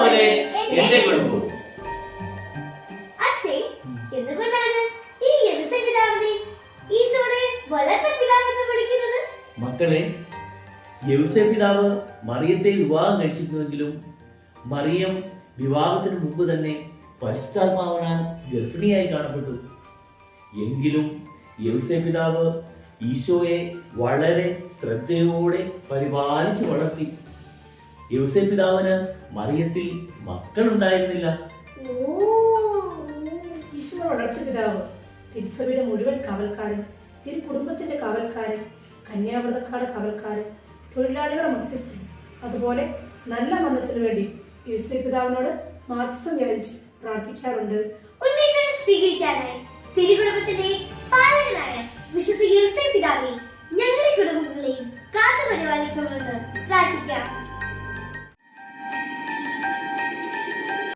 പോലെ എന്റെ കുടുംബവും. അച്ഛേ, എന്തുകൊണ്ടാണ് ഈ യൗസേ പിതാവിനെ ഈശോയുടെ വളർത്ത പിതാവെന്ന് വിളിക്കുന്നത്? മക്കളെ, യൗസേ പിതാവ് മറിയത്തെ വിവാഹം കഴിച്ചിരുന്നുവെങ്കിലും മറിയം വിവാഹത്തിന് മുമ്പ് തന്നെ പരിശുദ്ധാത്മാവിനാൽ ഗർഭിണിയായി കാണപ്പെട്ടു. എങ്കിലും യൗസേ പിതാവ് ഈശോയെ വളരെ ശ്രദ്ധയോടെ പരിപാലിച്ചു വളർത്തി. യൗസേ പിതാവിന് മറിയത്തിൽ മക്കളുണ്ടായിരുന്നില്ല. ഈശോ വളർത്തു പിതാവ് തിരുസഭയുടെ മുഴുവൻ കാവൽക്കാരൻ, തിരു കുടുംബത്തിന്റെ കാവൽക്കാരൻ, കന്യാവ്രതക്കാരുടെ കാവൽക്കാരൻ, തൊഴിലാളികളുടെ മധ്യസ്ഥൻ, അതുപോലെ നല്ല മരണത്തിനു വേണ്ടി യൗസേ പിതാവിനോട് മാധ്യസ്ഥം യാചിച്ച് പ്രാർത്ഥിക്കാറുണ്ട്. ഉന്മേഷം സ്വീകരിക്കാനായി തിരുകുടുംബത്തിന്റെ പാലകനായ വിശുദ്ധ യൗസേ പിതാവേ, ഞങ്ങളുടെ കുടുംബങ്ങളെയും കാത്തു പരിപാലിക്കണമെന്ന്